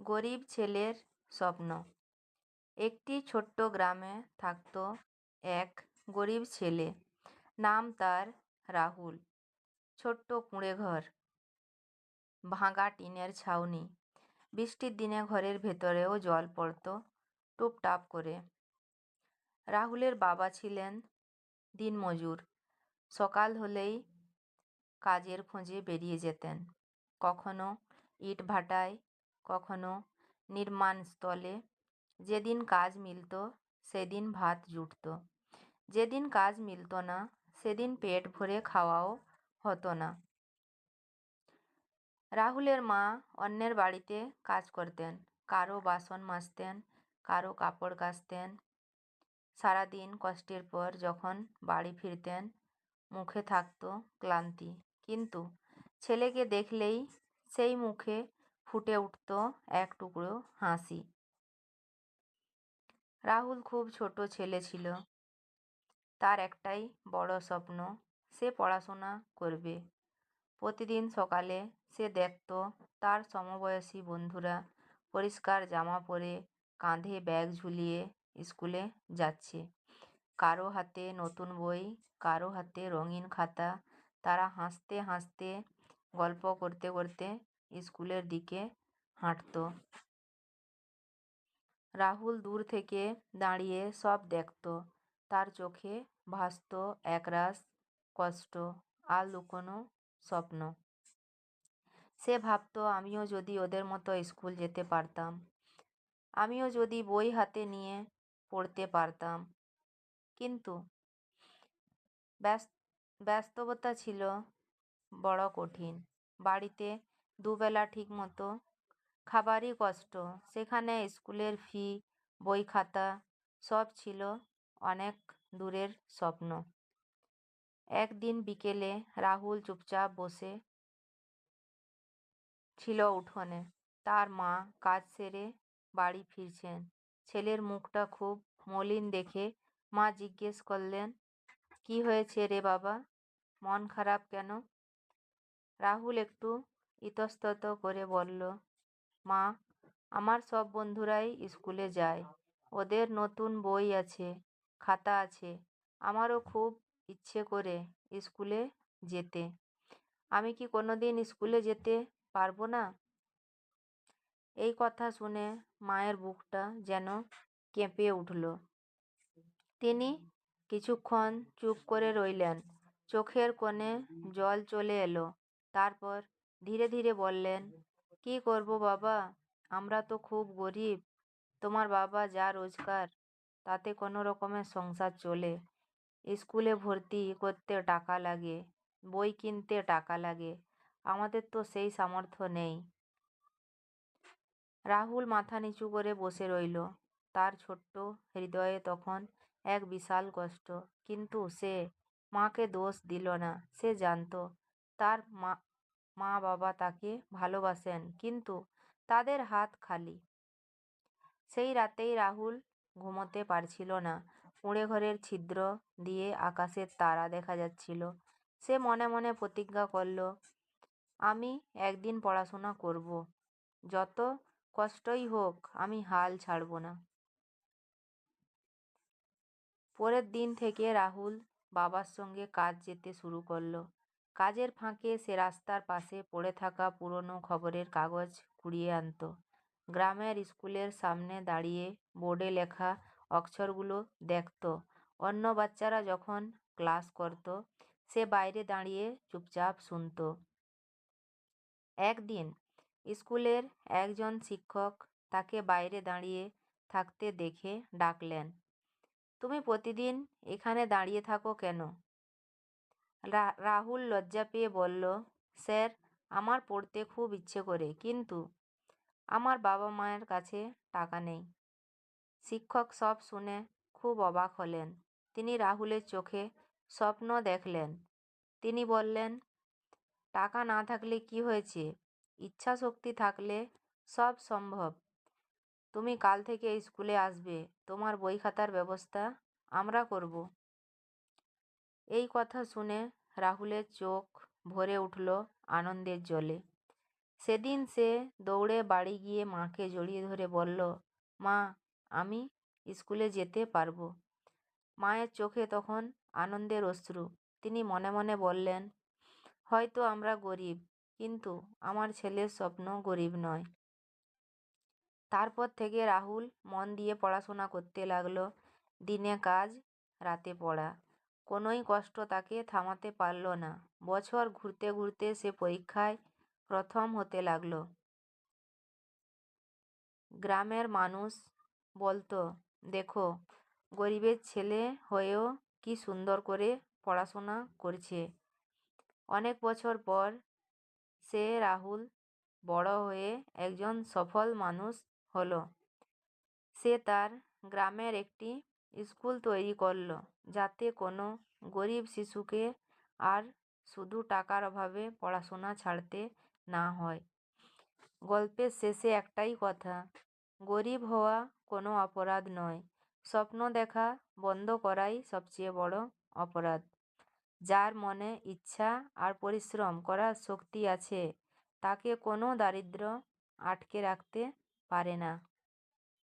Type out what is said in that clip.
গরিব ছেলের স্বপ্ন। একটি ছোট্ট গ্রামে থাকত এক গরিব ছেলে। নাম তার রাহুল। ছোট্ট কুঁড়ে ঘর, ভাঙা টিনের ছাউনি। বৃষ্টির দিনে ঘরের ভেতরেও জল পড়ত টুপটাপ করে। রাহুলের বাবা ছিলেন দিনমজুর। সকাল হলেই কাজের খোঁজে বেরিয়ে যেতেন। কখনো ইটভাটায়, কখনো নির্মাণস্থলে। যেদিন কাজ মিলত সেদিন ভাত জুটত, যেদিন কাজ মিলত না সেদিন পেট ভরে খাওয়াও হতো না। রাহুলের মা অন্যের বাড়িতে কাজ করতেন। কারো বাসন মাজতেন, কারো কাপড় কাচতেন। সারাদিন কষ্টের পর যখন বাড়ি ফিরতেন মুখে থাকত ক্লান্তি, কিন্তু ছেলেকে দেখলেই সেই মুখে ফুটে উঠত এক টুকরো হাসি। রাহুল খুব ছোট ছেলে ছিল। তার একটাই বড় স্বপ্ন, সে পড়াশোনা করবে। প্রতিদিন সকালে সে দেখত তার সমবয়সী বন্ধুরা পরিষ্কার জামা পরে কাঁধে ব্যাগ ঝুলিয়ে স্কুলে যাচ্ছে। কারো হাতে নতুন বই, কারো হাতে রঙিন খাতা। তারা হাসতে হাসতে, গল্প করতে করতে স্কুলের দিকে হাঁটত। রাহুল দূর থেকে দাঁড়িয়ে সব দেখত। তার চোখে ভাসত একরাশ কষ্ট আর লুকোনো স্বপ্ন। সে ভাবত, আমিও যদি ওদের মতো স্কুল যেতে পারতাম, আমিও যদি বই হাতে নিয়ে পড়তে পারতাম। কিন্তু বাস্তবতা ছিল বড় কঠিন। বাড়িতে দুবেলা ঠিক মতো খাবারই কষ্ট, সেখানে স্কুলের ফি, বই খাতা সব ছিল অনেক দূরের স্বপ্ন। একদিন বিকেলে রাহুল চুপচাপ বসে ছিল উঠোনে। তার মা কাজ সেরে বাড়ি ফিরছেন। ছেলের মুখটা খুব মলিন দেখে মা জিজ্ঞেস করলেন, কি হয়েছে রে বাবা, মন খারাপ কেন? রাহুল একটু ইতস্তত করে বলল, মা, আমার সব বন্ধুরাই স্কুলে যায়, ওদের নতুন বই আছে, খাতা আছে। আমারও খুব ইচ্ছে করে স্কুলে যেতে। আমি কি কোনোদিন স্কুলে যেতে পারবো না? এই কথা শুনে মায়ের বুকটা যেন কেঁপে উঠল। তিনি কিছুক্ষণ চুপ করে রইলেন। চোখের কোণে জল চলে এলো। তারপর ধীরে ধীরে বললেন, কি করব বাবা, আমরা তো খুব গরিব। তোমার বাবা যা রোজগার তাতে কোনো রকমের সংসার চলে। স্কুলে ভর্তি করতে টাকা লাগে, বই কিনতে টাকা লাগে, আমাদের তো সেই সামর্থ্য নেই। রাহুল মাথা নিচু করে বসে রইল। তার ছোট্ট হৃদয়ে তখন এক বিশাল কষ্ট। কিন্তু সে মাকে দোষ দিল না। সে জানত তার মা বাবা তাকে ভালোবাসেন, কিন্তু তাদের হাত খালি। সেই রাতেই রাহুল ঘুমোতে পারছিল না। কুঁড়ে ঘরের ছিদ্র দিয়ে আকাশের তারা দেখা যাচ্ছিল। সে মনে মনে প্রতিজ্ঞা করল, আমি একদিন পড়াশোনা করব, যত কষ্টই হোক আমি হাল ছাড়ব না। পরের দিন থেকে রাহুল বাবার সঙ্গে কাজ যেতে শুরু করলো। কাজের ফাঁকে সে রাস্তার পাশে পড়ে থাকা পুরনো খবরের কাগজ কুড়িয়ে আনত। গ্রামের স্কুলের সামনে দাঁড়িয়ে বোর্ডে লেখা অক্ষরগুলো দেখত। অন্য বাচ্চারা যখন ক্লাস করত, সে বাইরে দাঁড়িয়ে চুপচাপ শুনত। একদিন স্কুলের একজন শিক্ষক তাকে বাইরে দাঁড়িয়ে থাকতে দেখে ডাকলেন, তুমি প্রতিদিন এখানে দাঁড়িয়ে থাকো কেন? রাহুল লজ্জা পেয়ে বলল, স্যার, আমার পড়তে খুব ইচ্ছে করে, কিন্তু আমার বাবা মায়ের কাছে টাকা নেই। শিক্ষক সব শুনে খুব অবাক হলেন। তিনি রাহুলের চোখে স্বপ্ন দেখলেন। তিনি বললেন, টাকা না থাকলে কি হয়েছে, ইচ্ছা শক্তি থাকলে সব সম্ভব। তুমি কাল থেকে স্কুলে আসবে, তোমার বই খাতার ব্যবস্থা আমরা করব। এই কথা শুনে রাহুলের চোখ ভরে উঠল আনন্দের জলে। সেদিন সে দৌড়ে বাড়ি গিয়ে মাকে জড়িয়ে ধরে বলল, মা, আমি স্কুলে যেতে পারবো। মায়ের চোখে তখন আনন্দের অশ্রু। তিনি মনে মনে বললেন, হয়তো আমরা গরিব, কিন্তু আমার ছেলের স্বপ্ন গরিব নয়। তারপর থেকে রাহুল মন দিয়ে পড়াশোনা করতে লাগলো। দিনে কাজ, রাতে পড়া। কোনোই কষ্ট তাকে থামাতে পারল না। বছর ঘুরতে ঘুরতে সে পরীক্ষায় প্রথম হতে লাগলো। গ্রামের মানুষ বলতো, দেখো, গরিবের ছেলে হয়েও কি সুন্দর করে পড়াশোনা করছে। অনেক বছর পর সে রাহুল বড় হয়ে একজন সফল মানুষ হলো। সে তার গ্রামের একটি স্কুল তৈরি করলো, যাতে কোনো গরিব শিশুকে আর শুধু টাকার অভাবে পড়াশোনা ছাড়তে না হয়। গল্পের শেষে একটাই কথা, গরিব হওয়া কোনো অপরাধ নয়, স্বপ্ন দেখা বন্ধ করাই সবচেয়ে বড় অপরাধ। যার মনে ইচ্ছা আর পরিশ্রম করার শক্তি আছে, তাকে কোনো দারিদ্র্য আটকে রাখতে পারে না।